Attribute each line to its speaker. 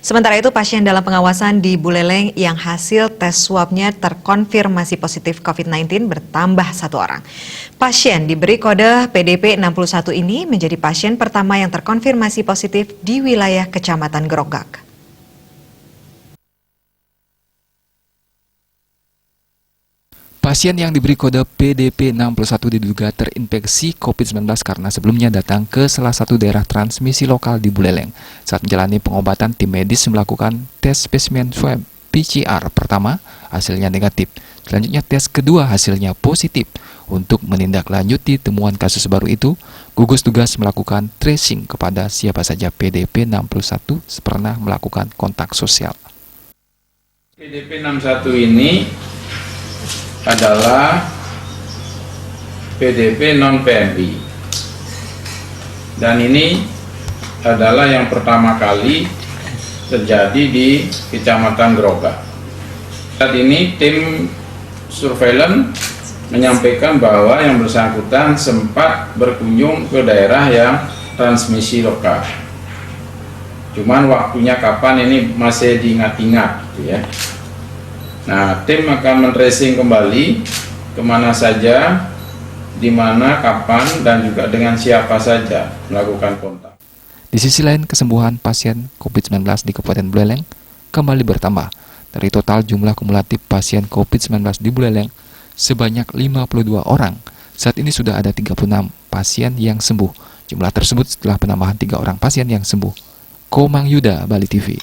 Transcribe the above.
Speaker 1: Sementara itu, pasien dalam pengawasan di Buleleng yang hasil tes swabnya terkonfirmasi positif COVID-19 bertambah 1 orang. Pasien diberi kode PDP 61 ini menjadi pasien pertama yang terkonfirmasi positif di wilayah Kecamatan Grogak.
Speaker 2: Pasien yang diberi kode PDP 61 diduga terinfeksi COVID-19 karena sebelumnya datang ke salah satu daerah transmisi lokal di Buleleng. Saat menjalani pengobatan, tim medis melakukan tes spesimen swab PCR pertama, hasilnya negatif. Selanjutnya tes kedua hasilnya positif. Untuk menindaklanjuti temuan kasus baru itu, gugus tugas melakukan tracing kepada siapa saja PDP 61 pernah melakukan kontak sosial.
Speaker 3: PDP 61 ini adalah PDP non-PMI, dan ini adalah yang pertama kali terjadi di Kecamatan Grogak. Saat ini tim surveillance menyampaikan bahwa yang bersangkutan sempat berkunjung ke daerah yang transmisi lokal. Cuman waktunya kapan ini masih diingat-ingat, gitu ya. Nah, tim akan men-tracing kembali kemana saja, di mana, kapan, dan juga dengan siapa saja melakukan kontak.
Speaker 2: Di sisi lain, kesembuhan pasien COVID-19 di Kabupaten Buleleng kembali bertambah. Dari total jumlah kumulatif pasien COVID-19 di Buleleng sebanyak 52 orang. Saat ini sudah ada 36 pasien yang sembuh. Jumlah tersebut setelah penambahan 3 orang pasien yang sembuh. Komang Yuda, Bali TV.